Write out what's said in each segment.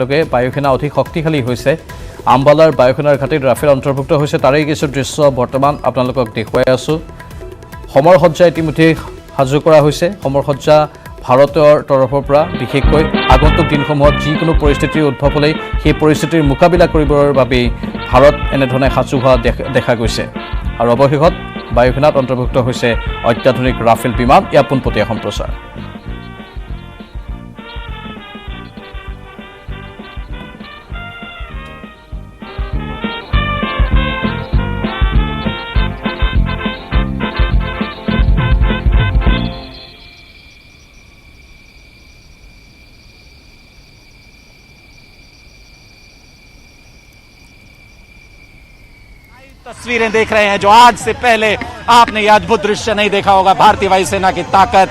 লগে বায়ুসেনা অধিক শক্তিশালী হৈছে। আম্বালাৰ বায়ুসেনাৰ ঘাটিত ৰাফেল অন্তৰ্ভুক্ত হৈছে। তাৰে কিছু দৃশ্য বৰ্তমান আপোনালোকক দেখুৱাই আছো। সমৰসজ্জা ইতিমধ্যে সাজু কৰা হৈছে। সমৰসজ্জা ভাৰতৰ তৰফৰ পৰা বিশেষকৈ আগন্তুক দিনসমূহত যিকোনো পৰিস্থিতিৰ উদ্ভৱ হ'লে সেই পৰিস্থিতিৰ মোকাবিলা কৰিবৰ বাবে ভাৰত এনেধৰণে সাজু হোৱা দেখা গৈছে। আৰু অৱশেষত বায়ুসেনাত অন্তৰ্ভুক্ত হৈছে অত্যাধুনিক ৰাফেল বিমান। ইয়াৰ পোনপটীয়া সম্প্ৰচাৰ। तस्वीरें देख रहे हैं जो आज से पहले आपने ये अद्भुत दृश्य नहीं देखा होगा। भारतीय वायुसेना की ताकत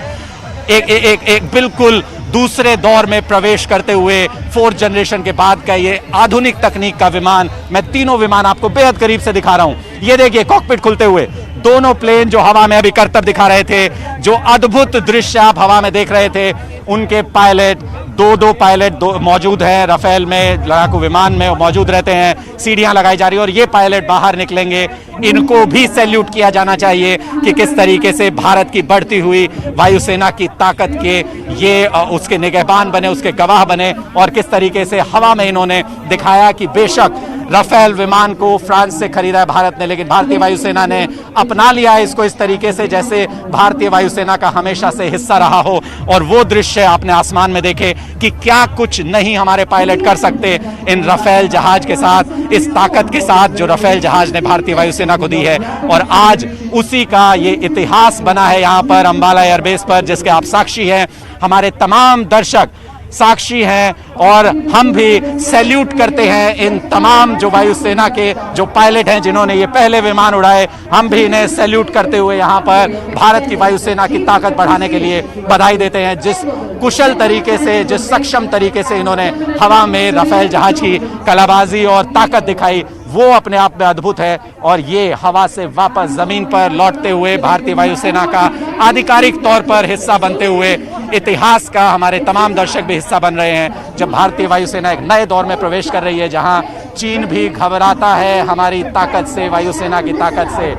एक बिल्कुल दूसरे दौर में प्रवेश करते हुए 4th जनरेशन के बाद का ये आधुनिक तकनीक का विमान। मैं तीनों विमान आपको बेहद करीब से दिखा रहा हूं। ये देखिए कॉकपिट खुलते हुए दोनों प्लेन जो हवा में अभी करतब दिखा रहे थे, जो अद्भुत दृश्य आप हवा में देख रहे थे, उनके पायलट दो पायलट मौजूद हैं। राफेल में लड़ाकू विमान में मौजूद रहते हैं। सीढ़ियां लगाई जा रही है और ये पायलट बाहर निकलेंगे। इनको भी सैल्यूट किया जाना चाहिए कि किस तरीके से भारत की बढ़ती हुई वायुसेना की ताकत के ये उसके निगहबान बने, उसके गवाह बने और किस तरीके से हवा में इन्होंने दिखाया कि बेशक राफेल विमान को फ्रांस से खरीदा है भारत ने, लेकिन भारतीय वायुसेना ने अपना लिया है इसको इस तरीके से जैसे भारतीय वायुसेना का हमेशा से हिस्सा रहा हो। और वो दृश्य आपने आसमान में देखे कि क्या कुछ नहीं हमारे पायलट कर सकते इन राफेल जहाज के साथ, इस ताकत के साथ जो राफेल जहाज ने भारतीय वायुसेना को दी है। और आज उसी का ये इतिहास बना है यहाँ पर अंबाला एयरबेस पर, जिसके आप साक्षी हैं। हमारे तमाम दर्शक साक्षी हैं और हम भी सैल्यूट करते हैं इन तमाम जो वायुसेना के जो पायलट हैं जिन्होंने ये पहले विमान उड़ाए। हम भी इन्हें सैल्यूट करते हुए यहाँ पर भारत की वायुसेना की ताकत बढ़ाने के लिए बधाई देते हैं। जिस कुशल तरीके से, जिस सक्षम तरीके से इन्होंने हवा में राफेल जहाज की कलाबाजी और ताकत दिखाई, वो अपने आप में अद्भुत है। और ये हवा से वापस जमीन पर लौटते हुए भारतीय वायुसेना का आधिकारिक तौर पर हिस्सा बनते हुए इतिहास का हमारे तमाम दर्शक भी हिस्सा बन रहे हैं। जब भारतीय वायुसेना एक नए दौर में प्रवेश कर रही है जहां चीन भी घबराता है हमारी ताकत से, वायुसेना की ताकत से।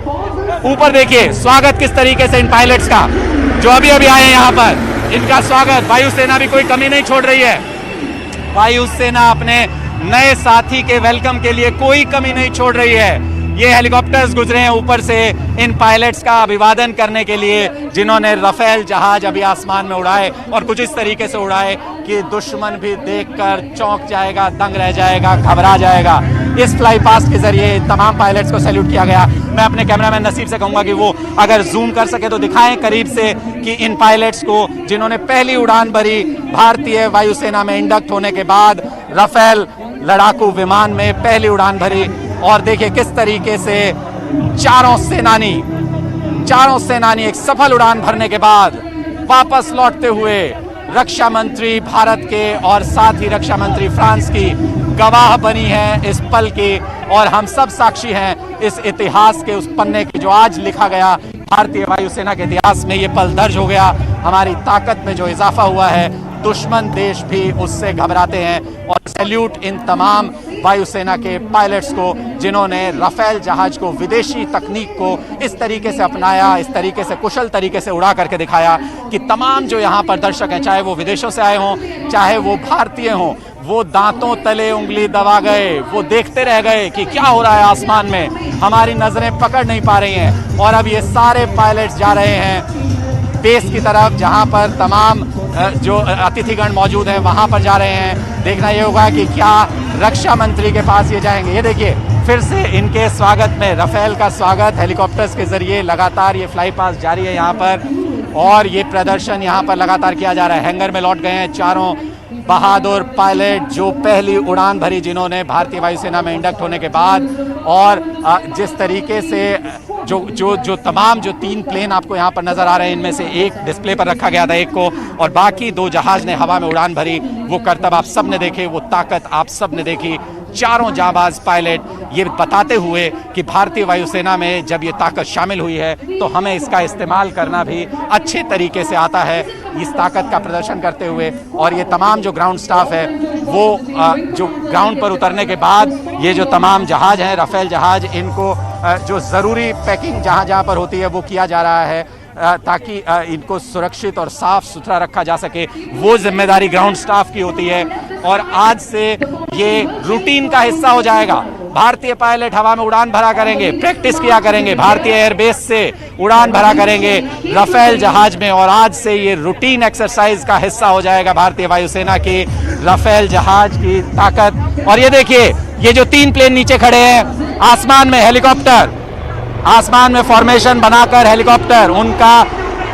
ऊपर देखिए स्वागत किस तरीके से इन पायलट्स का जो अभी अभी आए यहाँ पर, इनका स्वागत। वायुसेना भी कोई कमी नहीं छोड़ रही है। वायुसेना अपने नए साथी के वेलकम के लिए कोई कमी नहीं छोड़ रही है। ये हेलीकॉप्टर्स गुजरे हैं ऊपर से इन पायलट्स का अभिवादन करने के लिए जिन्होंने राफेल जहाज अभी आसमान में उड़ाए और कुछ इस तरीके से उड़ाए कि दुश्मन भी देखकर चौंक जाएगा, दंग रह जाएगा, घबरा जाएगा। इस फ्लाई पास्ट के जरिए तमाम पायलट्स को सैल्यूट किया गया। मैं अपने कैमरामैन नसीब से कहूंगा कि वो अगर जूम कर सके तो दिखाएं करीब से कि इन पायलट्स को जिन्होंने पहली उड़ान भरी भारतीय वायुसेना में इंडक्ट होने के बाद राफेल लड़ाकू विमान में पहली उड़ान भरी। और देखिए किस तरीके से चारों सेनानी एक सफल उड़ान भरने के बाद वापस लौटते हुए रक्षा मंत्री भारत के और साथ ही रक्षा मंत्री फ्रांस की गवाह बनी है इस पल की। और हम सब साक्षी हैं इस इतिहास के उस पन्ने की जो आज लिखा गया। भारतीय वायुसेना के इतिहास में ये पल दर्ज हो गया। हमारी ताकत में जो इजाफा हुआ है, दुश्मन देश भी उससे घबराते हैं। और सैल्यूट इन तमाम वायुसेना के पायलट्स को जिन्होंने राफेल जहाज को, विदेशी तकनीक को इस तरीके से अपनाया, इस तरीके से कुशल तरीके से उड़ा करके दिखाया कि तमाम जो यहाँ पर दर्शक हैं, चाहे वो विदेशों से आए हों, चाहे वो भारतीय हों, वो दांतों तले उंगली दबा गए। वो देखते रह गए कि क्या हो रहा है आसमान में, हमारी नजरें पकड़ नहीं पा रही हैं। और अब ये सारे पायलट्स जा रहे हैं बेस की तरफ जहां पर तमाम जो अतिथिगण मौजूद हैं वहां पर जा रहे हैं। देखना ये होगा कि क्या रक्षा मंत्री के पास ये जाएंगे। ये देखिए फिर से इनके स्वागत में राफेल का स्वागत हेलीकॉप्टर्स के जरिए लगातार ये फ्लाई पास जारी है यहाँ पर। और ये प्रदर्शन यहाँ पर लगातार किया जा रहा है। हैंगर में लौट गए हैं चारों बहादुर पायलट जो पहली उड़ान भरी जिन्होंने भारतीय वायुसेना में इंडक्ट होने के बाद। और जिस तरीके से जो तमाम जो 3 प्लेन आपको यहाँ पर नजर आ रहे हैं, इनमें से एक डिस्प्ले पर रखा गया था एक को, और बाकी 2 जहाज ने हवा में उड़ान भरी। वो करतब आप सब ने देखे, वो ताकत आप सब ने देखी चारों जाबाज पायलट ये बताते हुए कि भारतीय वायुसेना में जब ये ताकत शामिल हुई है तो हमें इसका इस्तेमाल करना भी अच्छे तरीके से आता है, इस ताकत का प्रदर्शन करते हुए। और ये तमाम जो ग्राउंड स्टाफ है वो जो ग्राउंड पर उतरने के बाद ये जो तमाम जहाज हैं, राफेल जहाज, इनको जो ज़रूरी पैकिंग जहाँ जहाँ पर होती है वो किया जा रहा है ताकि इनको सुरक्षित और साफ सुथरा रखा जा सके। वो जिम्मेदारी ग्राउंड स्टाफ की होती है और आज से ये रूटीन का हिस्सा हो जाएगा। भारतीय पायलट हवा में उड़ान भरा करेंगे, प्रैक्टिस किया करेंगे, भारतीय एयरबेस से उड़ान भरा करेंगे राफेल जहाज में, और आज से ये रूटीन एक्सरसाइज का हिस्सा हो जाएगा भारतीय वायुसेना की राफेल जहाज की ताकत। और ये देखिए, ये जो 3 प्लेन नीचे खड़े हैं, आसमान में हेलीकॉप्टर, आसमान में फॉर्मेशन बनाकर हेलीकॉप्टर उनका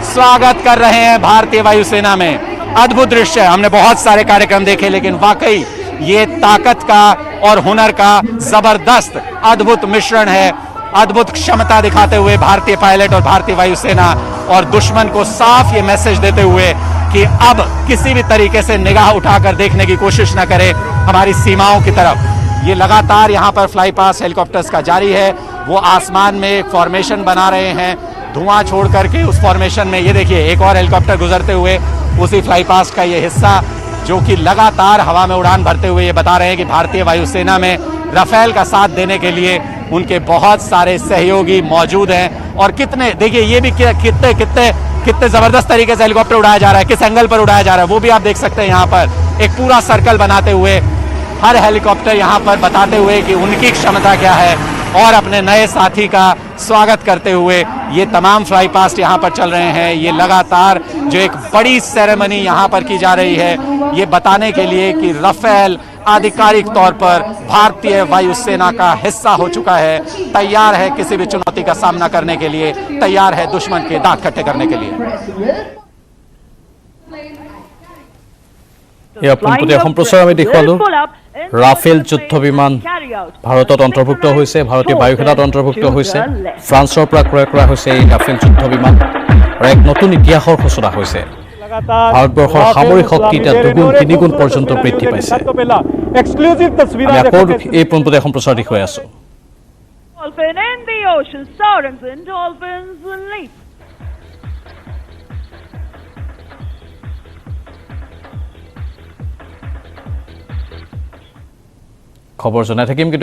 स्वागत कर रहे हैं भारतीय वायुसेना में। अद्भुत दृश्य है। हमने बहुत सारे कार्यक्रम देखे, लेकिन वाकई ये ताकत का और हुनर का जबरदस्त अद्भुत मिश्रण है। अद्भुत क्षमता दिखाते हुए भारतीय पायलट और भारतीय वायुसेना, और दुश्मन को साफ ये मैसेज देते हुए कि अब किसी भी तरीके से निगाह उठाकर देखने की कोशिश न करें हमारी सीमाओं की तरफ। ये लगातार यहाँ पर फ्लाई पास हेलीकॉप्टर्स का जारी है। वो आसमान में एक फॉर्मेशन बना रहे हैं, धुआं छोड़ करके उस फॉर्मेशन में ये देखिए एक और हेलीकॉप्टर गुजरते हुए उसी फ्लाई पास का ये हिस्सा, जो कि लगातार हवा में उड़ान भरते हुए ये बता रहे हैं कि भारतीय वायुसेना में राफेल का साथ देने के लिए उनके बहुत सारे सहयोगी मौजूद हैं। और कितने देखिए, ये भी कितने जबरदस्त तरीके से हेलीकॉप्टर उड़ाया जा रहा है, किस एंगल पर उड़ाया जा रहा है वो भी आप देख सकते हैं। यहाँ पर एक पूरा सर्कल बनाते हुए हर हेलीकॉप्टर यहाँ पर बताते हुए कि उनकी क्षमता क्या है, और अपने नए साथी का स्वागत करते हुए ये तमाम फ्लाई पास्ट यहाँ पर चल रहे हैं। ये लगातार जो एक बड़ी सेरेमनी यहाँ पर की जा रही है, ये बताने के लिए कि राफेल आधिकारिक तौर पर भारतीय वायुसेना का हिस्सा हो चुका है, तैयार है किसी भी चुनौती का सामना करने के लिए, तैयार है दुश्मन के दांत खट्टे करने के लिए। এয়া পোনপটীয়া সম্প্ৰচাৰ আমি দেখুৱালোঁ। ৰাফেল যুদ্ধ বিমান ভাৰতত অন্তৰ্ভুক্ত হৈছে, ভাৰতীয় বায়ুসেনাত অন্তৰ্ভুক্ত হৈছে। ফ্ৰান্সৰ পৰা ক্ৰয় কৰা হৈছে এই ৰাফেল যুদ্ধ বিমান, আৰু এক নতুন ইতিহাসৰ সূচনা হৈছে। ভাৰতবৰ্ষৰ সামৰিক শক্তি এতিয়া 2-3 গুণ পৰ্যন্ত বৃদ্ধি পাইছে। আমি আকৌ এই পোনপটীয়া সম্প্ৰচাৰ দেখুৱাই আছোঁ। খবৰ জনাই থাকিম, কিন্তু